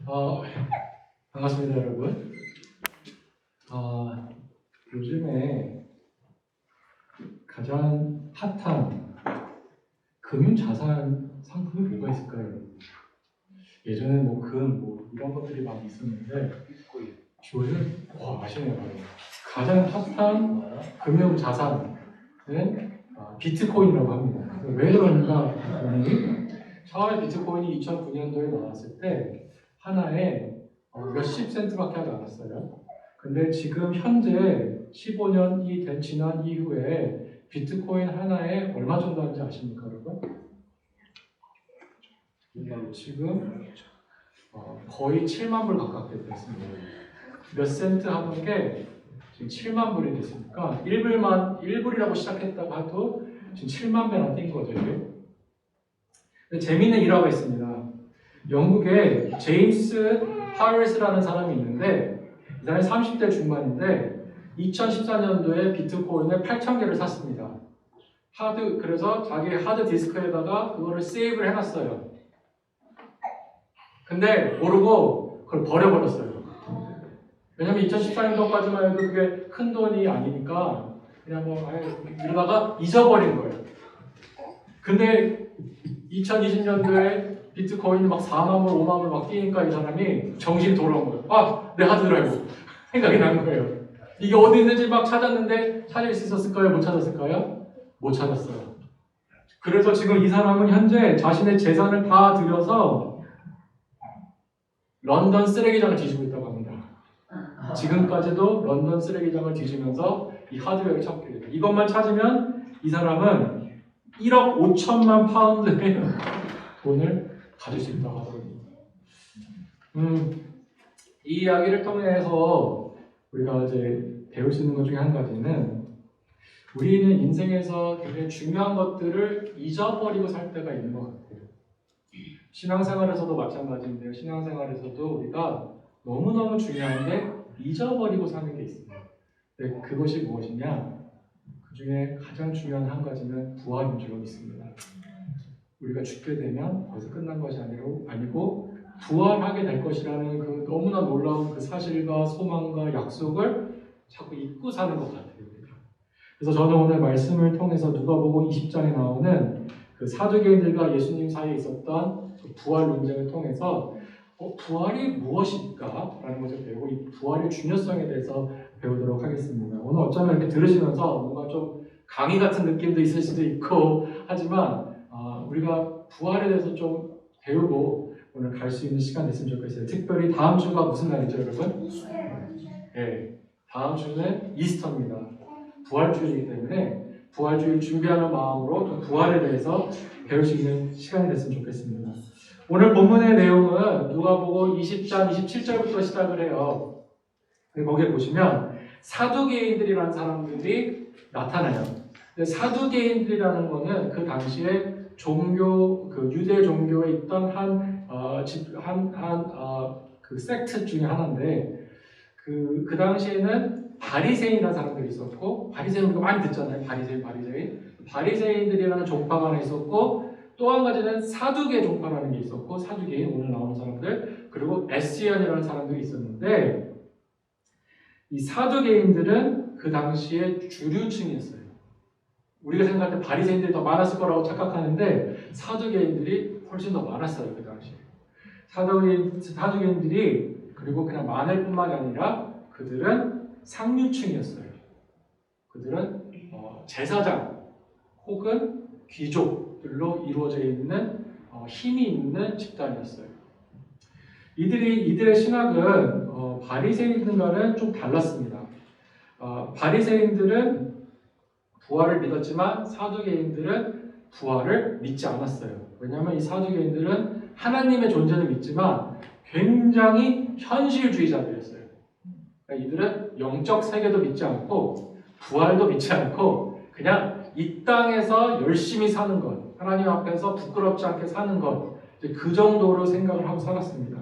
어, 반갑습니다, 여러분. 요즘에 가장 핫한 금융자산 상품이 뭐가 있을까요? 예전에 뭐 금, 이런 것들이 많이 있었는데 요즘 아시네요. 가장 핫한 금융자산은 비트코인이라고 합니다. 왜 그러니까 처음에 비트코인이 2009년도에 나왔을 때 하나에 몇십 센트밖에 하지 않았어요. 근데 지금 현재 15년이 지난 이후에 비트코인 하나에 얼마 정도 하는지 아십니까, 여러분? 지금 거의 7만 불 가깝게 됐습니다. 몇 센트 하는 게 지금 7만 불이 됐으니까 1불이라고 시작했다고 해도 지금 7만 배나 뛴 거죠, 이게. 근데 재미있는 일화가 있습니다. 영국에 제임스 하리스라는 사람이 있는데 이 사람이 30대 중반인데 2014년도에 비트코인을 8,000개를 샀습니다. 그래서 자기 하드 디스크에다가 그거를 세이브를 해놨어요. 근데 모르고 그걸 버려버렸어요. 왜냐면 2014년도까지만 해도 그게 큰 돈이 아니니까 그냥 이러다가 잊어버린 거예요. 근데 2020년도에 비트코인이 막 4만 불, 5만 불 막 뛰니까 이 사람이 정신이 돌아온 거예요. 내 하드드라이브. 생각이 난 거예요. 이게 어디 있는지 막 찾았는데 찾을 수 있었을까요? 못 찾았을까요? 못 찾았어요. 그래서 지금 이 사람은 현재 자신의 재산을 다 들여서 런던 쓰레기장을 뒤지고 있다고 합니다. 지금까지도 런던 쓰레기장을 뒤지면서 이 하드웨어를 찾고 있어요. 이것만 찾으면 이 사람은 1억 5천만 파운드의 돈을 가질 수 있다고 하더라고요. 이 이야기를 통해서 우리가 이제 배울 수 있는 것 중에 한 가지는 우리는 인생에서 굉장히 중요한 것들을 잊어버리고 살 때가 있는 것 같아요. 신앙생활에서도 마찬가지인데요. 신앙생활에서도 우리가 너무너무 중요한데 잊어버리고 사는 게 있습니다. 근데 그것이 무엇이냐? 그 중에 가장 중요한 한 가지는 부활인 줄 믿습니다. 우리가 죽게 되면 거기서 끝난 것이 아니고 부활하게 될 것이라는 그 너무나 놀라운 그 사실과 소망과 약속을 자꾸 잊고 사는 것 같아요. 그래서 저는 오늘 말씀을 통해서 누가복음 20장에 나오는 그 사두개인들과 예수님 사이에 있었던 그 부활 논쟁을 통해서 부활이 무엇일까? 라는 것을 배우고 이 부활의 중요성에 대해서 배우도록 하겠습니다. 오늘 어쩌면 이렇게 들으시면서 뭔가 좀 강의 같은 느낌도 있을 수도 있고 하지만 우리가 부활에 대해서 좀 배우고 오늘 갈 수 있는 시간 됐으면 좋겠어요. 특별히 다음 주가 무슨 날이죠, 여러분? 네, 다음 주는 이스터입니다. 부활주일이기 때문에 부활주일 준비하는 마음으로 좀 부활에 대해서 배울 수 있는 시간이 됐으면 좋겠습니다. 오늘 본문의 내용은 누가복음 20장 27절부터 시작을 해요. 거기에 보시면 사두개인들이라는 사람들이 나타나요. 사두개인들이라는 것은 그 당시에 그 유대 종교에 있던 그 섹트 중에 하나인데 그 당시에는 바리새인이라는 사람들이 있었고, 바리새인 우리가 많이 듣잖아요. 바리새인들이라는 종파가 하나 있었고, 또 한 가지는 사두개 종파라는 게 있었고, 사두개인 오늘 나오는 사람들, 그리고 에스이언이라는 사람들이 있었는데, 이 사두개인들은 그 당시에 주류층이었어요. 우리가 생각할 때 바리새인들이 더 많았을 거라고 착각하는데 사두개인들이 훨씬 더 많았어요. 그 당시에 사두개인들이 그리고 그냥 많을 뿐만 아니라 그들은 상류층이었어요. 그들은 제사장 혹은 귀족들로 이루어져 있는 힘이 있는 집단이었어요. 이들의 신학은 바리새인들과는 좀 달랐습니다. 바리새인들은 부활을 믿었지만 사두개인들은 부활을 믿지 않았어요. 왜냐하면 이 사두개인들은 하나님의 존재는 믿지만 굉장히 현실주의자들이었어요. 그러니까 이들은 영적 세계도 믿지 않고 부활도 믿지 않고 그냥 이 땅에서 열심히 사는 것, 하나님 앞에서 부끄럽지 않게 사는 것, 그 정도로 생각을 하고 살았습니다.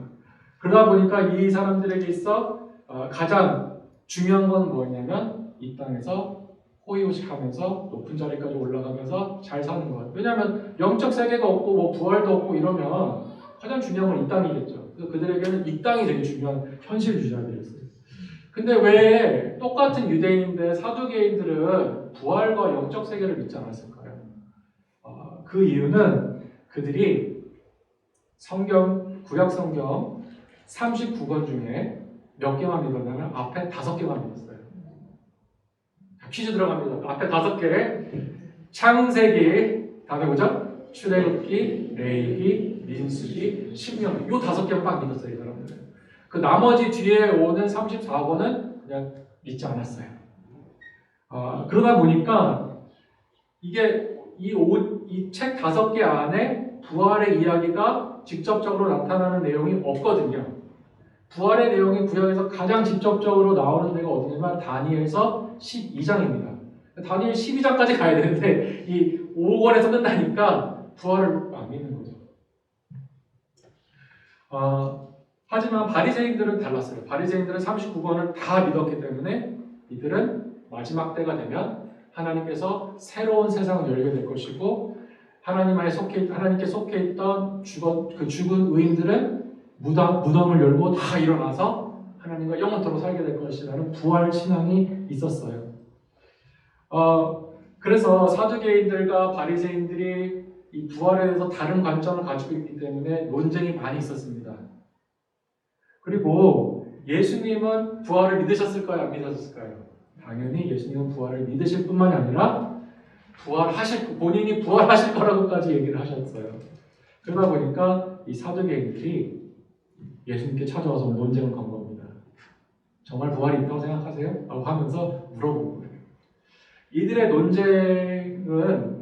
그러다 보니까 이 사람들에게 있어 가장 중요한 건 뭐냐면 이 땅에서 호의호식하면서 높은 자리까지 올라가면서 잘 사는 것. 왜냐하면 영적 세계가 없고 부활도 없고 이러면 가장 중요한 건 이 땅이겠죠. 그래서 그들에게는 이 땅이 되게 중요한 현실주의자들이었어요. 근데 왜 똑같은 유대인인데 사두개인들은 부활과 영적 세계를 믿지 않았을까요? 그 이유는 그들이 구약 성경 39권 중에 몇 개만 믿었냐면 앞에 5개만 믿었어요. 퀴즈 들어갑니다. 앞에 5개. 창세기, 다음에 뭐죠? 출애굽기, 레위기, 민수기, 신명기. 이 5개만 딱 믿었어요, 이 사람들은. 그 나머지 뒤에 오는 34권은 그냥 믿지 않았어요. 그러다 보니까 이게 이 책 5개 안에 부활의 이야기가 직접적으로 나타나는 내용이 없거든요. 부활의 내용이 구약에서 가장 직접적으로 나오는 데가 어디냐면 다니엘서 12장입니다. 다니엘 12장까지 가야 되는데 이 5권에서 끝나니까 부활을 안 믿는 거죠. 하지만 바리새인들은 달랐어요. 바리새인들은 39권을 다 믿었기 때문에 이들은 마지막 때가 되면 하나님께서 새로운 세상을 열게 될 것이고 하나님께 속해 있던 죽은 의인들은 무덤을 열고 다 일어나서 하나님과 영원토록 살게 될 것이라는 부활 신앙이 있었어요. 그래서 사두개인들과 바리새인들이 이 부활에 대해서 다른 관점을 가지고 있기 때문에 논쟁이 많이 있었습니다. 그리고 예수님은 부활을 믿으셨을까요? 안 믿으셨을까요? 당연히 예수님은 부활을 믿으실 뿐만이 아니라 본인이 부활하실 거라고까지 얘기를 하셨어요. 그러다 보니까 이 사두개인들이 예수님께 찾아와서 논쟁을 건 겁니다. 정말 부활이 있다고 생각하세요? 라고 하면서 물어보는 거예요. 이들의 논쟁은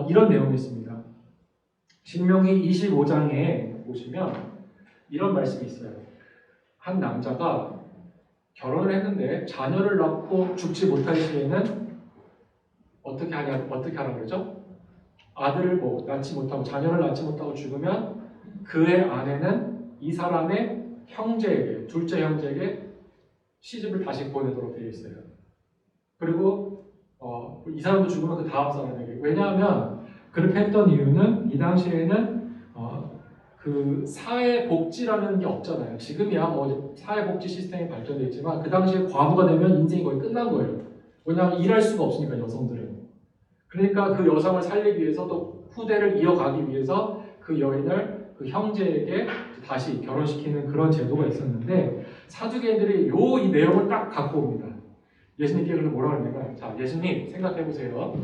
이런 내용이 있습니다. 신명기 25장에 보시면 이런 말씀이 있어요. 한 남자가 결혼을 했는데 자녀를 낳고 죽지 못할 시에는 어떻게 하라고 그러죠? 아들을 자녀를 낳지 못하고 죽으면 그의 아내는 이 사람의 형제에게, 둘째 형제에게 시집을 다시 보내도록 되어 있어요. 그리고 이 사람도 죽으면 그 다음 사람에게. 왜냐하면 그렇게 했던 이유는 이 당시에는 그 사회복지라는 게 없잖아요. 지금이야 사회복지 시스템이 발전되어 있지만 그 당시에 과부가 되면 인생이 거의 끝난 거예요. 왜냐하면 일할 수가 없으니까 여성들은. 그러니까 그 여성을 살리기 위해서 또 후대를 이어가기 위해서 그 여인을 그 형제에게 다시 결혼시키는 그런 제도가 있었는데 사두개인들이 이 내용을 딱 갖고 옵니다. 예수님께 그래서 뭐라고 합니까? 자, 예수님 생각해 보세요.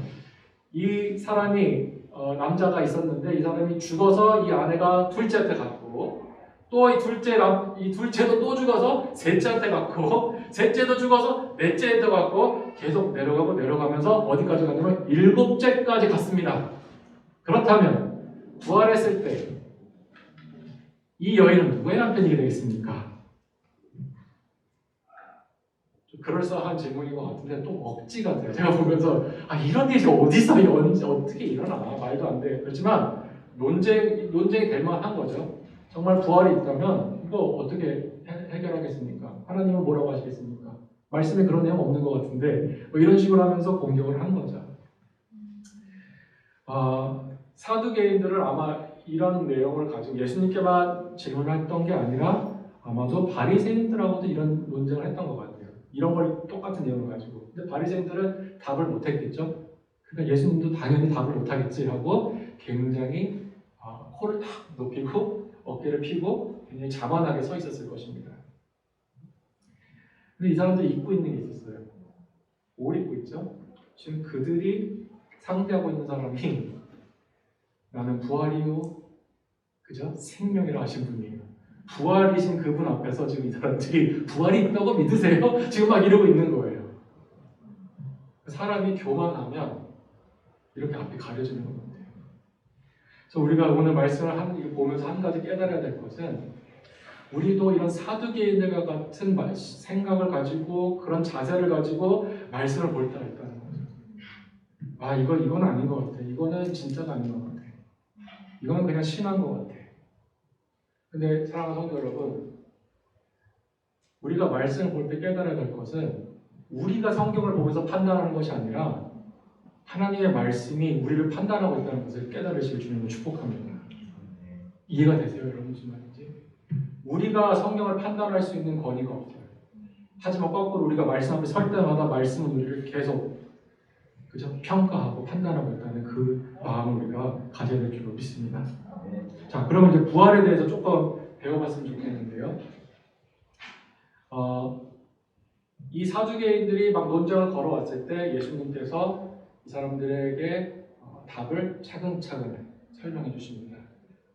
이 사람이 남자가 있었는데 이 사람이 죽어서 이 아내가 둘째한테 갔고 또 이 둘째도 또 죽어서 셋째한테 갔고 셋째도 죽어서 넷째한테 갔고 계속 내려가면서 어디까지 갔냐면 7째까지 갔습니다. 그렇다면 부활했을 때 이 여인은 누구의 남편이 되겠습니까? 좀 그럴싸한 질문인 것 같은데 또 억지 같아요. 제가 보면서 이런 일이 어디서 어떻게 일어나? 말도 안 돼. 그렇지만 논쟁이 될 만한 거죠. 정말 부활이 있다면 이거 어떻게 해결하겠습니까? 하나님은 뭐라고 하시겠습니까? 말씀에 그런 내용 없는 것 같은데 이런 식으로 하면서 공격을 한 거죠. 사두개인들은 아마 이런 내용을 가지고 예수님께만 질문했던 게 아니라 아마도 바리새인들하고도 이런 논쟁을 했던 것 같아요. 이런 걸 똑같은 내용을 가지고. 근데 바리새인들은 답을 못했겠죠. 그러니까 예수님도 당연히 답을 못하겠지 하고 굉장히 코를 탁 높이고 어깨를 펴고 굉장히 자만하게 서 있었을 것입니다. 근데 이 사람들이 입고 있는 게 있었어요. 뭘 입고 있죠? 지금 그들이 상대하고 있는 사람이 나는 부활이요, 그죠? 생명이라 하신 분이에요. 부활이신 그분 앞에서 지금 이 사람들이 부활이 있다고 믿으세요? 지금 막 이러고 있는 거예요. 사람이 교만하면 이렇게 앞이 가려지는 것 같아요. 그래서 우리가 오늘 말씀을 보면서 한 가지 깨달아야 될 것은 우리도 이런 사두개인들과 같은 생각을 가지고 그런 자세를 가지고 말씀을 볼 때가 있다는 거죠. 이건 아닌 것 같아. 이거는 진짜가 아닌 것 같아. 이거는 그냥 심한 것 같아. 근데 사랑하는 성도 여러분, 우리가 말씀을 볼 때 깨달아야 될 것은 우리가 성경을 보면서 판단하는 것이 아니라 하나님의 말씀이 우리를 판단하고 있다는 것을 깨달으실 주님을 축복합니다. 이해가 되세요? 여러분 무슨 말인지? 우리가 성경을 판단할 수 있는 권위가 없어요. 하지만 거꾸로 우리가 말씀 앞에 설 때마다 말씀은 우리를 계속 그죠? 평가하고 판단하고 있다는 그 마음을 우리가 가져야 될 줄로 믿습니다. 자, 그러면 이제 부활에 대해서 조금 배워봤으면 좋겠는데요. 이 사두개인들이 막 논쟁을 걸어왔을 때 예수님께서 이 사람들에게 답을 차근차근 설명해 주십니다.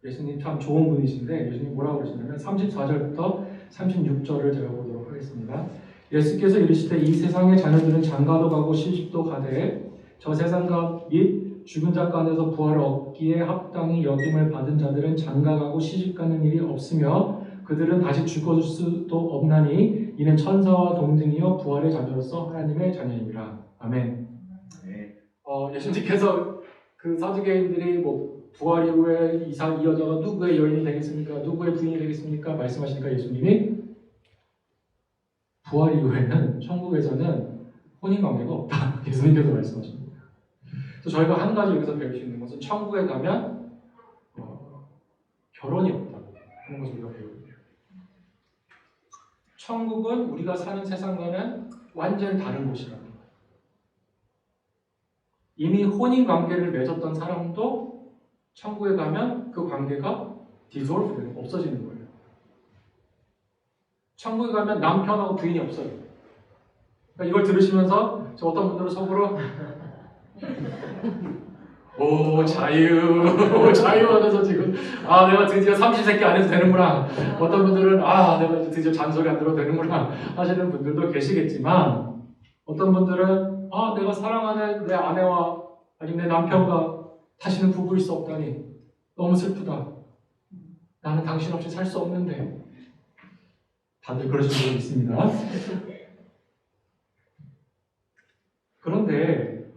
예수님 참 좋은 분이신데 예수님 뭐라고 그러시냐면 34절부터 36절을 제가 보도록 하겠습니다. 예수께서 이르시되 이 세상의 자녀들은 장가도 가고 시집도 가되 저 세상과 및 죽은 자 가운데서 부활을 얻기에 합당히 여김을 받은 자들은 장가가고 시집가는 일이 없으며 그들은 다시 죽을 수도 없나니 이는 천사와 동등이요 부활의 자녀로서 하나님의 자녀입니다. 아멘. 예수님께서 그 사두개인들이 뭐 부활 이후에 이 여자가 누구의 여인이 되겠습니까? 누구의 부인이 되겠습니까? 말씀하시니까 예수님이 부활 이후에는 천국에서는 혼인관계가 없다. 예수님께서 말씀하십니다. 그래서 저희가 한 가지 여기서 배울 수 있는 것은 천국에 가면 결혼이 없다 하는 것을 우리가 배우게 돼요. 천국은 우리가 사는 세상과는 완전히 다른 곳이라는 거예요. 이미 혼인관계를 맺었던 사람도 천국에 가면 그 관계가 dissolve, 없어지는 거예요. 천국에 가면 남편하고 부인이 없어요. 그러니까 이걸 들으시면서 어떤 분들은 속으로 오 자유 자유하면서 지금 내가 드디어 30세끼 안 해도 되는구나. 어떤 분들은 내가 드디어 잔소리 안 들어도 되는구나 하시는 분들도 계시겠지만 어떤 분들은 내가 사랑하는 내 아내와 아니면 내 남편과 다시는 부부일 수 없다니 너무 슬프다. 나는 당신 없이 살 수 없는데. 다들 그러신 분이 있습니다. 그런데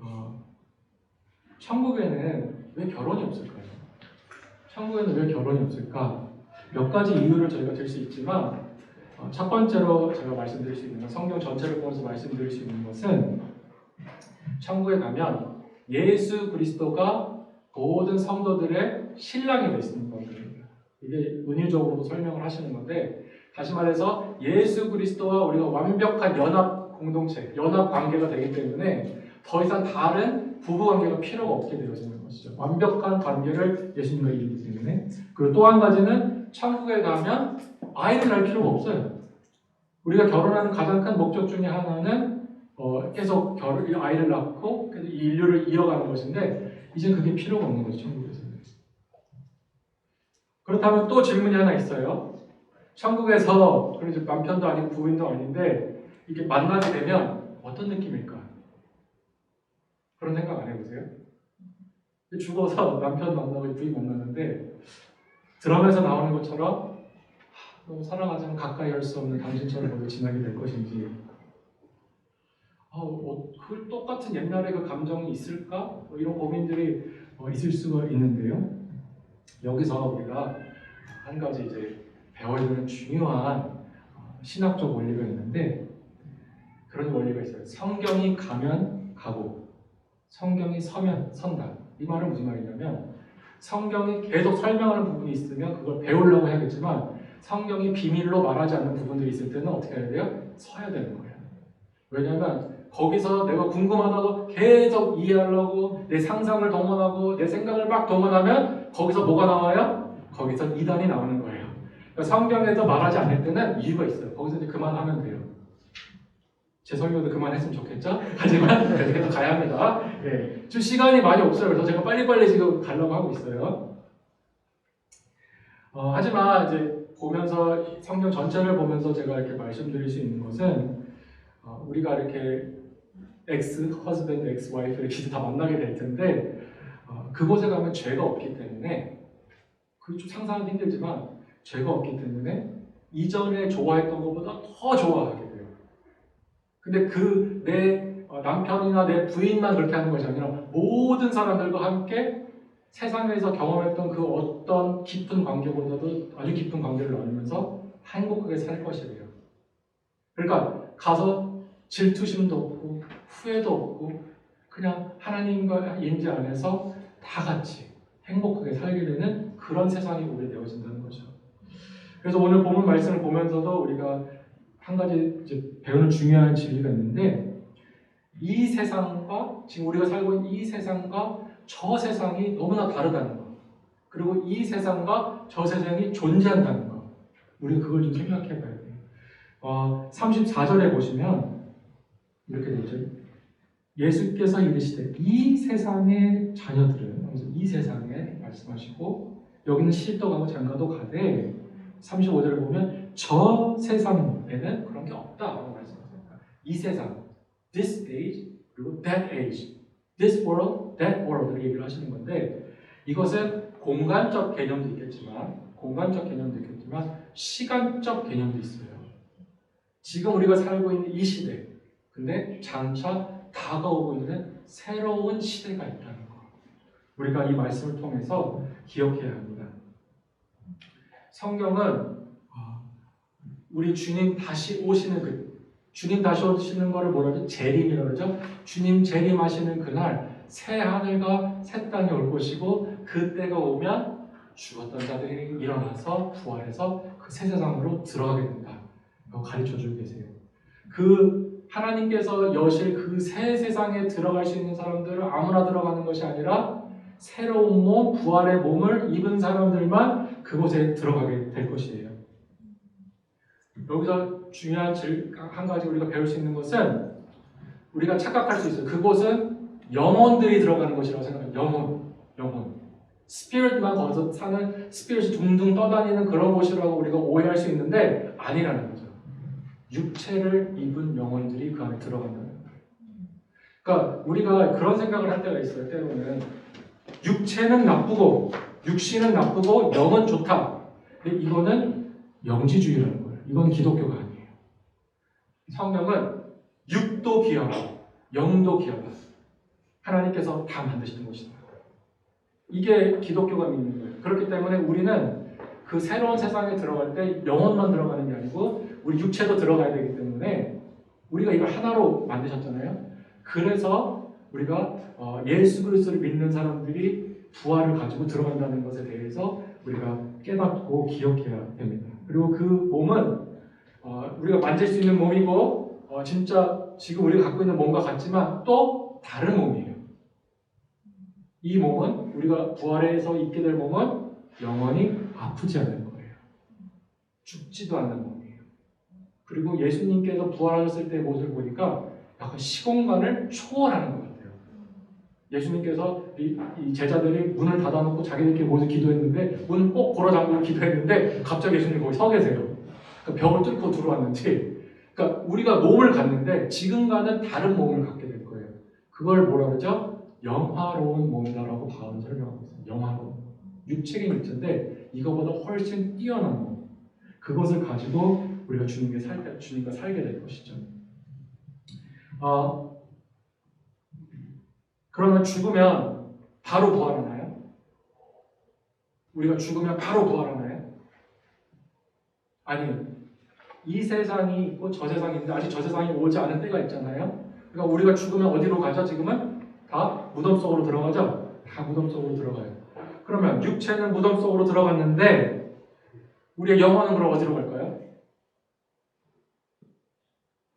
천국에는 왜 결혼이 없을까요? 천국에는 왜 결혼이 없을까? 몇 가지 이유를 저희가 들 수 있지만 첫 번째로 제가 말씀드릴 수 있는 건 성경 전체를 보면서 말씀드릴 수 있는 것은 천국에 가면 예수 그리스도가 모든 성도들의 신랑이 되어 있는 겁니다. 이게 은유적으로도 설명을 하시는 건데 다시 말해서 예수 그리스도와 우리가 완벽한 연합 공동체, 연합 관계가 되기 때문에 더 이상 다른 부부 관계가 필요가 없게 되어지는 것이죠. 완벽한 관계를 예수님과 이루기 때문에. 그리고 또 한 가지는 천국에 가면 아이를 낳을 필요가 없어요. 우리가 결혼하는 가장 큰 목적 중에 하나는 계속 아이를 낳고 이 인류를 이어가는 것인데 이제 그게 필요가 없는 거죠. 천국에서는. 그렇다면 또 질문이 하나 있어요. 천국에서 남편도 아니고 부인도 아닌데 이렇게 만나게 되면 어떤 느낌일까? 그런 생각 안 해보세요? 죽어서 남편 만나고 부인 만나는데 드라마에서 나오는 것처럼 너무 사랑하지만 가까이 할 수 없는 당신처럼 모두 지나게 될 것인지 그 똑같은 옛날의 그 감정이 있을까? 이런 고민들이 있을 수가 있는데요. 여기서 우리가 한 가지 이제 배워야 되는 중요한 신학적 원리가 있는데 그런 원리가 있어요. 성경이 가면 가고 성경이 서면 선다. 이 말은 무슨 말이냐면 성경이 계속 설명하는 부분이 있으면 그걸 배우려고 해야겠지만 성경이 비밀로 말하지 않는 부분들이 있을 때는 어떻게 해야 돼요? 서야 되는 거예요. 왜냐하면 거기서 내가 궁금하다고 계속 이해하려고 내 상상을 동원하고 내 생각을 막 동원하면 거기서 뭐가 나와요? 거기서 이단이 나오는 거예요. 그러니까 성경에서 말하지 않을 때는 이유가 있어요. 거기서 이제 그만하면 돼요. 제 설교도 그만했으면 좋겠죠? 하지만 계속 가야 합니다. 네. 지금 시간이 많이 없어요. 그래서 제가 빨리빨리 지금 가려고 하고 있어요. 하지만 이제 보면서 성경 전체를 보면서 제가 이렇게 말씀드릴 수 있는 것은 우리가 이렇게 엑스 허즈밴드, 엑스 와이프 이렇게 다 만나게 될 텐데 그곳에 가면 죄가 없기 때문에 그 좀 상상하기 힘들지만 죄가 없기 때문에 이전에 좋아했던 것보다 더 좋아하게 돼요. 근데 내 남편이나 내 부인만 그렇게 하는 것이 아니라 모든 사람들과 함께 세상에서 경험했던 그 어떤 깊은 관계보다도 아주 깊은 관계를 나누면서 행복하게 살 것이래요. 그러니까 가서 질투심도 없고 후회도 없고 그냥 하나님과 임재 안에서 다 같이 행복하게 살게 되는 그런 세상이 오게 되어진다는 거죠. 그래서 오늘 본문 말씀을 보면서도 우리가 한 가지 이제 배우는 중요한 진리가 있는데, 이 세상과 지금 우리가 살고 있는 이 세상과 저 세상이 너무나 다르다는 거, 그리고 이 세상과 저 세상이 존재한다는 거, 우리가 그걸 좀 생각해 봐야 돼요. 34절에 보시면 이렇게 되죠. 예수께서 이르시되 이 세상의 자녀들은, 이 세상에 말씀하시고, 여기는 실도가고 장가도 가되, 35절을 보면 저 세상에는 그런 게 없다라고 말씀하십니다. 이 세상, this age, 그리고 that age, this world, that world를 얘기를 하시는 건데, 이것은 공간적 개념도 있겠지만 시간적 개념도 있어요. 지금 우리가 살고 있는 이 시대, 근데 장차 다가오고 있는 새로운 시대가 있다는 거, 우리가 이 말씀을 통해서 기억해야 합니다. 성경은 우리 주님 다시 오시는 주님 다시 오시는 거를 뭐라 그러죠? 재림이라고 그러죠? 주님 재림하시는 그날 새 하늘과 새 땅이 올 것이고, 그때가 오면 죽었던 자들이 일어나서 부활해서 그 새 세상으로 들어가게 된다. 이거 가르쳐주고 계세요. 그 하나님께서 여실 그 새 세상에 들어갈 수 있는 사람들은 아무나 들어가는 것이 아니라 새로운 몸, 부활의 몸을 입은 사람들만 그곳에 들어가게 될 것이에요. 여기서 중요한 한 가지 우리가 배울 수 있는 것은, 우리가 착각할 수 있어요. 그곳은 영혼들이 들어가는 곳이라고 생각해요. 영혼. 스피릿만 거기서 사는, 스피릿이 둥둥 떠다니는 그런 곳이라고 우리가 오해할 수 있는데 아니라는 거죠. 육체를 입은 영혼들이 그 안에 들어간다는 거예요. 그러니까 우리가 그런 생각을 할 때가 있어요. 때로는 육체는 나쁘고 육신은 나쁘고 영은 좋다. 근데 이거는 영지주의라는 거예요. 이건 기독교가 아니에요. 성경은 육도 귀하고 영도 귀하다. 하나님께서 다 만드시는 것이다. 이게 기독교가 믿는 거예요. 그렇기 때문에 우리는 그 새로운 세상에 들어갈 때 영혼만 들어가는 게 아니고 우리 육체도 들어가야 되기 때문에, 우리가 이걸 하나로 만드셨잖아요. 그래서 우리가 예수 그리스도를 믿는 사람들이 부활을 가지고 들어간다는 것에 대해서 우리가 깨닫고 기억해야 됩니다. 그리고 그 몸은 우리가 만질 수 있는 몸이고, 진짜 지금 우리가 갖고 있는 몸과 같지만 또 다른 몸이에요. 이 몸은, 우리가 부활해서 입게 될 몸은 영원히 아프지 않는 거예요. 죽지도 않는 몸이에요. 그리고 예수님께서 부활하셨을 때의 모습을 보니까 약간 시공간을 초월하는 것 같아요. 예수님께서 이 제자들이 문을 닫아놓고 자기들끼리 모여서 기도했는데, 문 꼭 걸어 잠그고 기도했는데 갑자기 예수님이 거기 서 계세요. 그러니까 벽을 뚫고 들어왔는지, 그러니까 우리가 몸을 갖는데 지금과는 다른 몸을 갖게 될 거예요. 그걸 뭐라 그러죠? 영화로운 몸이다라고 바울은 설명하고 있어요. 영화로운. 육체긴 육체인데 이거보다 훨씬 뛰어난 몸. 그것을 가지고 우리가 주님과 살게 될 것이죠. 그러면 죽으면 바로 부활하나요? 우리가 죽으면 바로 부활하나요? 아니요. 이 세상이 있고 저 세상이 있는데 아직 저 세상이 오지 않은 때가 있잖아요. 그러니까 우리가 죽으면 어디로 가죠? 지금은 다 무덤 속으로 들어가죠? 다 무덤 속으로 들어가요. 그러면 육체는 무덤 속으로 들어갔는데 우리의 영혼은 그럼 어디로 갈까요?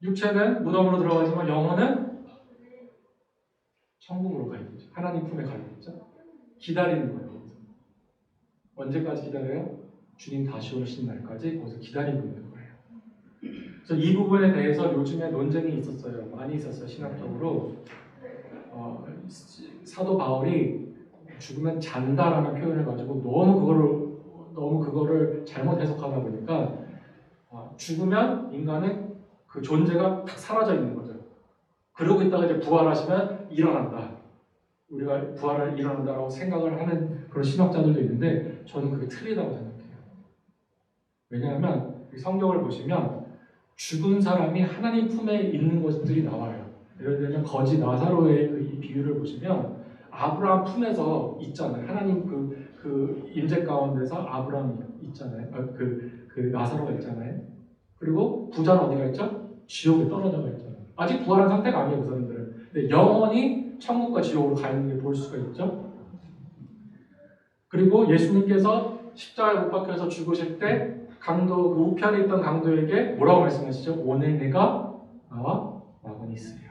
육체는 무덤으로 들어가지만 영혼은 천국으로 가야겠죠. 하나님 품에 가야겠죠. 기다리는 거예요. 언제까지 기다려요? 주님 다시 오시는 날까지 거기서 기다리고 있는 거예요. 그래서 이 부분에 대해서 요즘에 논쟁이 있었어요. 많이 있었어요. 신학적으로. 사도 바울이 죽으면 잔다라는 표현을 가지고 너무 그거를 잘못 해석하다 보니까 죽으면 인간은 그 존재가 딱 사라져 있는 거죠. 그러고 있다가 이제 부활하시면 일어난다. 우리가 부활을 일어난다라고 생각을 하는 그런 신학자들도 있는데 저는 그게 틀리다고 생각해요. 왜냐하면 성경을 보시면 죽은 사람이 하나님 품에 있는 것들이 나와요. 예를 들면 거지 나사로의 이 비유를 보시면 아브라함 품에서 있잖아요. 하나님 그 임재 가운데서 아브라함이 있잖아요. 그 나사로가 있잖아요. 그리고 부자는 어디가 있죠? 지옥에 떨어져가 있잖아요. 아직 부활한 상태가 아니에요, 그 사람들은. 근데 영원히 천국과 지옥으로 가 있는 게 볼 수가 있죠. 그리고 예수님께서 십자가에 못 박혀서 죽으실 때 강도, 그 우편에 있던 강도에게 뭐라고 말씀하시죠? 오늘 내가 나와 막원이 있으리라.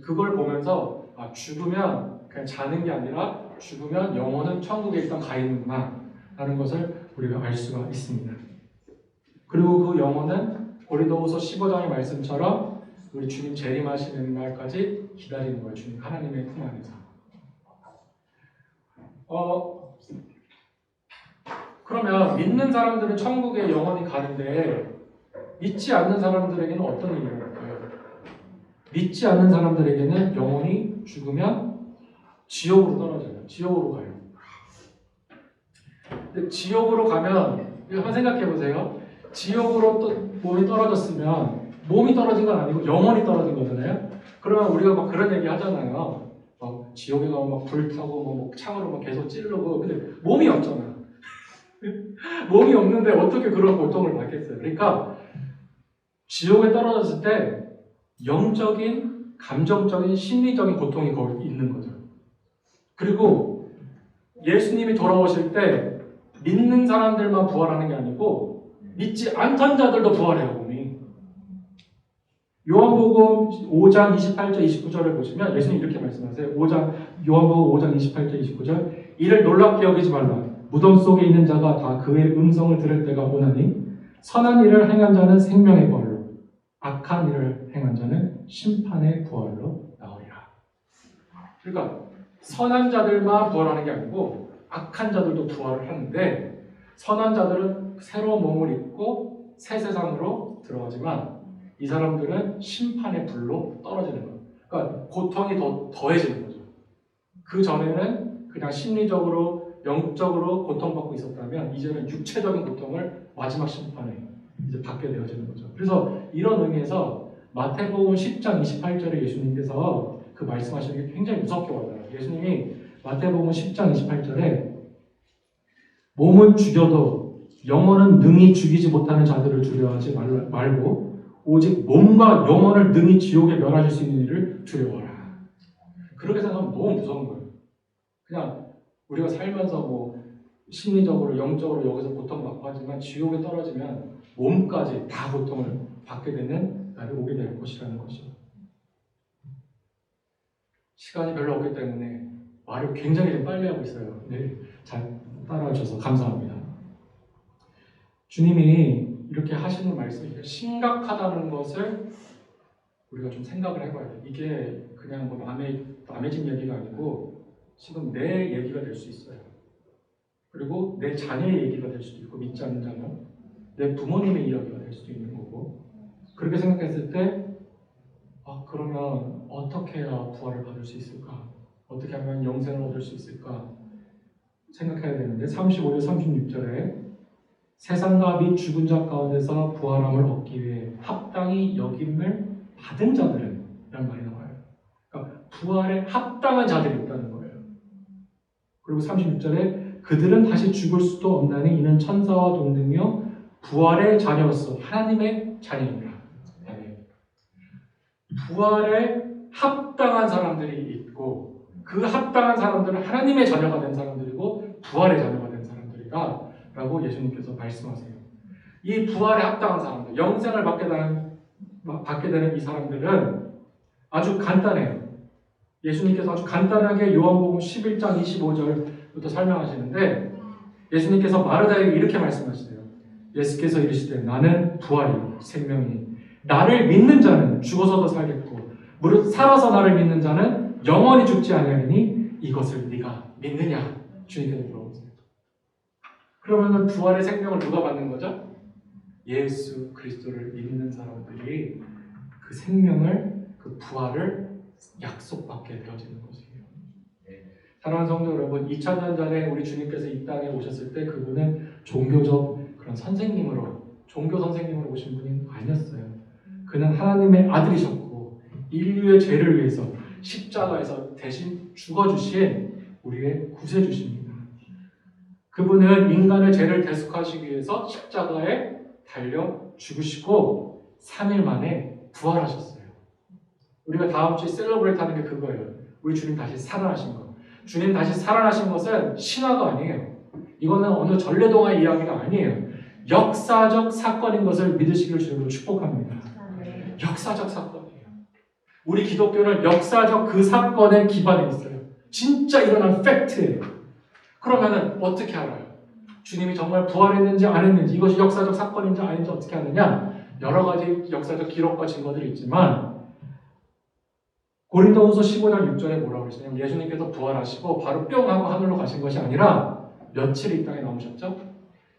그걸 보면서 죽으면 그냥 자는 게 아니라 죽으면 영혼은 천국에 일단 가 있는구나 라는 것을 우리가 알 수가 있습니다. 그리고 그 영혼은 고린도후서 15장의 말씀처럼 우리 주님 재림하시는 날까지 기다리는 거예요. 주님 하나님의 품 안에서. 그러면 믿는 사람들은 천국에 영원히 가는데 믿지 않는 사람들에게는 어떤 일이 일어날까요? 믿지 않는 사람들에게는 영원히 죽으면 지옥으로 떨어져요. 지옥으로 가요. 근데 지옥으로 가면 한번 생각해 보세요. 지옥으로 또 몸이 떨어졌으면 몸이 떨어진 건 아니고 영혼이 떨어진 거잖아요. 그러면 우리가 막 그런 얘기 하잖아요. 막 지옥에 가면 막 불타고 뭐 창으로 막 계속 찌르고 근데 몸이 없잖아. 몸이 없는데 어떻게 그런 고통을 받겠어요? 그러니까 지옥에 떨어졌을 때 영적인, 감정적인, 심리적인 고통이 거기 있는 거죠. 그리고 예수님이 돌아오실 때 믿는 사람들만 부활하는 게 아니고 믿지 않던 자들도 부활해요, 몸이. 요한복음 5장 28절 29절을 보시면 예수님 이렇게 말씀하세요. 요한복음 5장 28절 29절 이를 놀랍게 여기지 말라. 무덤 속에 있는 자가 다 그의 음성을 들을 때가 오나니 선한 일을 행한 자는 생명의 부활로 악한 일을 행한 자는 심판의 부활로 나오리라. 그러니까 선한 자들만 부활하는 게 아니고 악한 자들도 부활을 하는데 선한 자들은 새로운 몸을 입고 새 세상으로 들어가지만 이 사람들은 심판의 불로 떨어지는 거예요. 그러니까 고통이 더해지는 거죠. 그 전에는 그냥 심리적으로 영적으로 고통받고 있었다면 이제는 육체적인 고통을 마지막 심판에 이제 받게 되어지는 거죠. 그래서 이런 의미에서 마태복음 10장 28절에 예수님께서 그 말씀하시는 게 굉장히 무섭게 와요. 예수님이 마태복음 10장 28절에 몸은 죽여도 영혼은 능히 죽이지 못하는 자들을 두려워하지 말고 오직 몸과 영혼을 능히 지옥에 멸하실 수 있는 일을 두려워하라. 그렇게 생각하면 너무 무서운 거예요. 그냥 우리가 살면서 뭐 심리적으로 영적으로 여기서 고통받고 하지만 지옥에 떨어지면 몸까지 다 고통을 받게 되는 날이 오게 될 것이라는 것이죠. 시간이 별로 없기 때문에 말을 굉장히 좀 빨리 하고 있어요. 네, 잘 따라와 주셔서 감사합니다. 주님이 이렇게 하시는 말씀이 심각하다는 것을 우리가 좀 생각을 해봐야 돼요. 이게 그냥 뭐 남의 집 얘기가 아니고 지금 내 얘기가 될 수 있어요. 그리고 내 자녀의 얘기가 될 수도 있고 믿지 않는 자녀, 내 부모님의 이야기가 될 수도 있는 거고 그렇게 생각했을 때 그러면 어떻게 해야 부활을 받을 수 있을까? 어떻게 하면 영생을 얻을 수 있을까? 생각해야 되는데 35절 36절에 세상과 및 죽은 자 가운데서 부활함을 얻기 위해 합당히 여김을 받은 자들은 이런 말이 나와요. 그러니까 부활에 합당한 자들이 있다는 거예요. 그리고 36절에 그들은 다시 죽을 수도 없나니 이는 천사와 동등이요 부활의 자녀로서 하나님의 자녀입니다. 부활에 합당한 사람들이 있고 그 합당한 사람들은 하나님의 자녀가 된 사람들이고 부활의 자녀가 된 사람들이다 라고 예수님께서 말씀하세요. 이 부활에 합당한 사람들, 영생을 받게 되는 이 사람들은 아주 간단해요. 예수님께서 아주 간단하게 요한복음 11장 25절부터 설명하시는데 예수님께서 마르다에게 이렇게 말씀하시대요. 예수께서 이르시되 나는 부활이요 생명이니 나를 믿는 자는 죽어서도 살겠고 무릇 살아서 나를 믿는 자는 영원히 죽지 아니하리니 이것을 네가 믿느냐? 주님께서 물어보세요. 그러면 부활의 생명을 누가 받는 거죠? 예수 그리스도를 믿는 사람들이 그 생명을, 그 부활을 약속받게 되어지는 것이에요. 사랑하는 성도 여러분, 2000년 전에 우리 주님께서 이 땅에 오셨을 때 그분은 종교적 그런 종교 선생님으로 오신 분이 아니었어요. 그는 하나님의 아들이셨고 인류의 죄를 위해서 십자가에서 대신 죽어주신 우리의 구세주십니다. 그분은 인간의 죄를 대속하시기 위해서 십자가에 달려 죽으시고 3일 만에 부활하셨어요. 우리가 다음 주에 셀러브레이트 하는 게 그거예요. 우리 주님 다시 살아나신 거. 주님 다시 살아나신 것은 신화가 아니에요. 이거는 어느 전래동화의 이야기가 아니에요. 역사적 사건인 것을 믿으시길 주님으로 축복합니다. 역사적 사건이에요. 우리 기독교는 역사적 그 사건에 기반해 있어요. 진짜 일어난 팩트예요. 그러면은 어떻게 알아요? 주님이 정말 부활했는지 안 했는지, 이것이 역사적 사건인지 아닌지 어떻게 하느냐? 여러 가지 역사적 기록과 증거들이 있지만 고린도후서 15장 6절에 뭐라고 그러시냐면 예수님께서 부활하시고 바로 뿅 하고 하늘로 가신 것이 아니라 며칠 이 땅에 남으셨죠?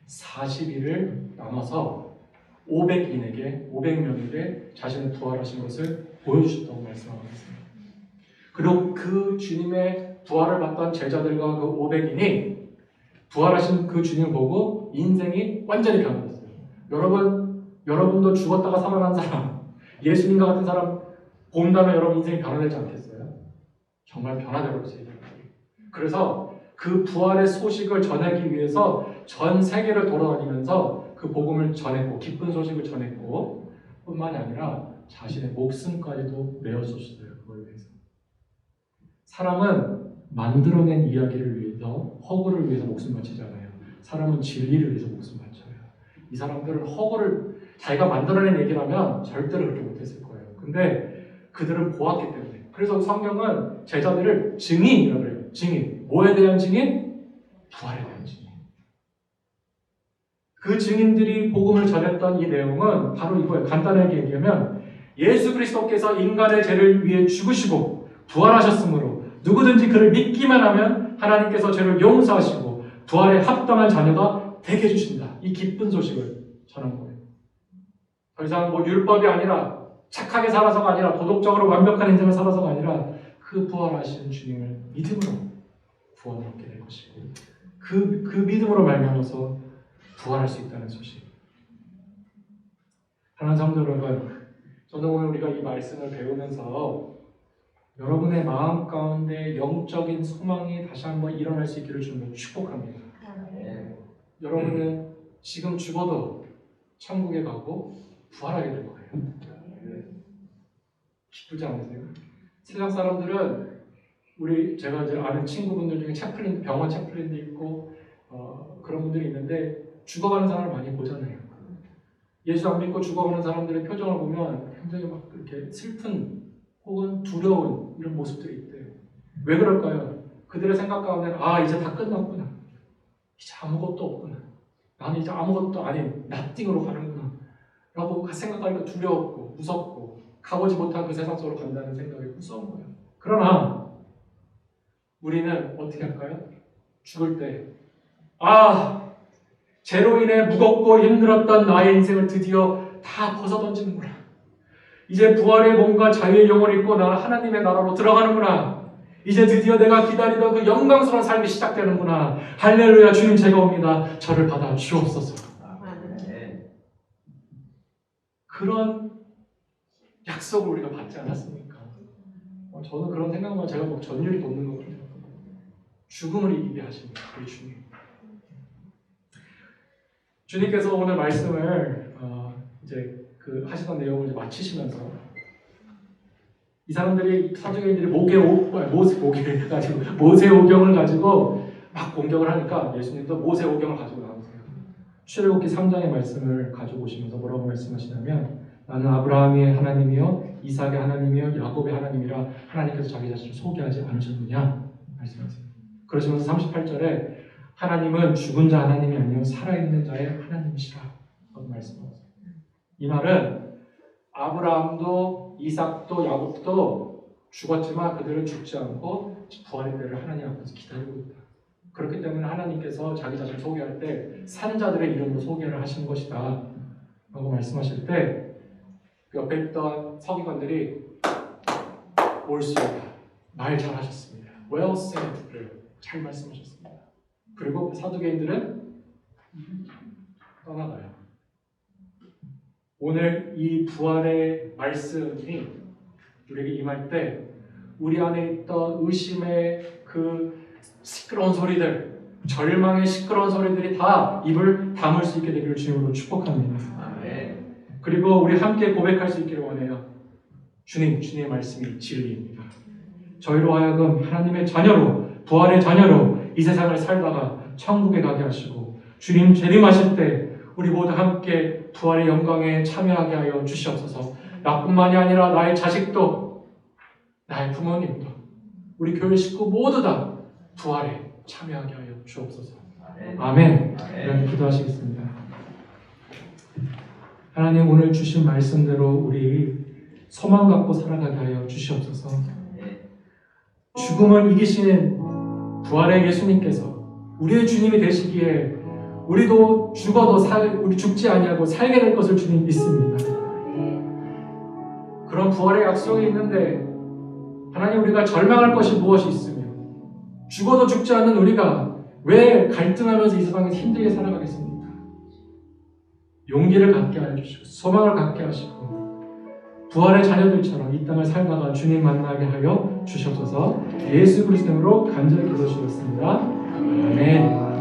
40일을 남아서 500명에게 자신의 부활하신 것을 보여주셨다고 말씀하고 있습니다. 그리고 그 주님의 부활을 봤던 제자들과 그 500인이 부활하신 그 주님을 보고 인생이 완전히 변화됐어요. 여러분도 죽었다가 살아난 사람, 예수님과 같은 사람 본다면 여러분 인생이 변화되지 않겠어요? 정말 변화되었어요. 그래서 그 부활의 소식을 전하기 위해서 전 세계를 돌아다니면서 그 복음을 전했고 기쁜 소식을 전했고 뿐만이 아니라 자신의 목숨까지도 내어줬어요. 그걸 위해서. 사람은 만들어낸 이야기를 위해서 허구를 위해서 목숨 바치잖아요. 사람은 진리를 위해서 목숨 바쳐요. 이 사람들은 허구를 자기가 만들어낸 얘기라면 절대로 그렇게 못했을 거예요. 근데 그들은 보았기 때문에. 그래서 성경은 제자들을 증인이라고 그래요. 증인. 뭐에 대한 증인? 부활에 대한 증인. 그 증인들이 복음을 전했던 이 내용은 바로 이거예요. 간단하게 얘기하면 예수 그리스도께서 인간의 죄를 위해 죽으시고 부활하셨으므로 누구든지 그를 믿기만 하면 하나님께서 죄를 용서하시고 부활에 합당한 자녀가 되게 해주신다. 이 기쁜 소식을 전한 거예요. 더 이상 뭐 율법이 아니라 착하게 살아서가 아니라 도덕적으로 완벽한 인생을 살아서가 아니라 그 부활하신 주님을 믿음으로 구원을 얻게 될 것이고 그 믿음으로 말미암아서 부활할 수 있다는 소식. 하나님 성도 여러분, 저는 오늘 우리가 이 말씀을 배우면서 여러분의 마음 가운데 영적인 소망이 다시 한번 일어날 수 있기를 주님으로 축복합니다. 여러분은 지금 죽어도 천국에 가고 부활하게 될 거예요. 기쁘지 않으세요? 세상 사람들은 제가 이제 아는 친구분들 중에 채플린, 병원 채플린도 있고 그런 분들이 있는데 죽어가는 사람을 많이 보잖아요. 예수 안 믿고 죽어가는 사람들의 표정을 보면 굉장히 막 이렇게 슬픈 혹은 두려운 이런 모습들이 있대요. 왜 그럴까요? 그들의 생각 가운데는 이제 다 끝났구나. 이제 아무것도 없구나. 나는 이제 아무것도 아닌 나띵으로 가는구나. 라고 생각하니까 두려웠고 무섭고 가보지 못한 그 세상 속으로 간다는 생각이 무서운 거예요. 그러나 우리는 어떻게 할까요? 죽을 때 죄로 인해 무겁고 힘들었던 나의 인생을 드디어 다 벗어던지는구나. 이제 부활의 몸과 자유의 영혼을 입고 나는 하나님의 나라로 들어가는구나. 이제 드디어 내가 기다리던 그 영광스러운 삶이 시작되는구나. 할렐루야, 주님 제가 옵니다. 저를 받아 주옵소서. 그런 약속을 우리가 받지 않았습니까? 저는 그런 생각만 제가 막 전율이 돋는 것 같아요. 죽음을 이기게 하십니다. 우리 주님. 주님께서 오늘 말씀을 이제 그 하시던 내용을 이제 마치시면서 이 사람들이 사두개인들이 모세오경을 가지고 막 공격을 하니까 예수님도 모세오경을 가지고 나오세요. 출애굽기 3장의 말씀을 가지고 오시면서 뭐라고 말씀하시냐면 나는 아브라함의 하나님이요 이삭의 하나님이요 야곱의 하나님이라 하나님께서 자기 자신을 소개하지 않으셨느냐 말씀하세요. 그러시면서 38절에 하나님은 죽은 자 하나님이 아니요 살아있는 자의 하나님이시라 라고 말씀하세요. 이 말은 아브라함도 이삭도 야곱도 죽었지만 그들은 죽지 않고 부활의 때를 하나님 앞에서 기다리고 있다. 그렇기 때문에 하나님께서 자기 자신을 소개할 때 산자들의 이름으로 소개를 하시는 것이다 라고 말씀하실 때 그 옆에 있던 서기관들이 옳습니다. 말 잘하셨습니다. Well said. 그래요. 잘 말씀하셨습니다. 그리고 사두개인들은 떠나가요. 오늘 이 부활의 말씀이 우리에게 임할 때 우리 안에 있던 의심의 그 시끄러운 소리들, 절망의 시끄러운 소리들이 다 입을 다물 수 있게 되기를 주님으로 축복합니다. 아멘. 그리고 우리 함께 고백할 수 있기를 원해요. 주님의 말씀이 진리입니다. 저희로 하여금 하나님의 자녀로 부활의 자녀로 이 세상을 살다가 천국에 가게 하시고 주님 재림하실 때 우리 모두 함께 부활의 영광에 참여하게 하여 주시옵소서. 나뿐만이 아니라 나의 자식도 나의 부모님도 우리 교회 식구 모두 다 부활에 참여하게 하여 주옵소서. 아멘. 이렇게 기도하시겠습니다. 하나님, 오늘 주신 말씀대로 우리 소망 갖고 살아가게 하여 주시옵소서. 죽음을 이기시는 부활의 예수님께서 우리의 주님이 되시기에 우리도 죽어도 우리 죽지 아니하고 살게 될 것을 주님 믿습니다. 그런 부활의 약속이 있는데 하나님, 우리가 절망할 것이 무엇이 있으며 죽어도 죽지 않는 우리가 왜 갈등하면서 이 세상에서 힘들게 살아가겠습니까? 용기를 갖게 해주시고 소망을 갖게 하시고 부활의 자녀들처럼 이 땅을 살다가 주님 만나게 하여 주시옵소서. 예수 그리스도 이름으로 간절히 기도드렸습니다. 아멘.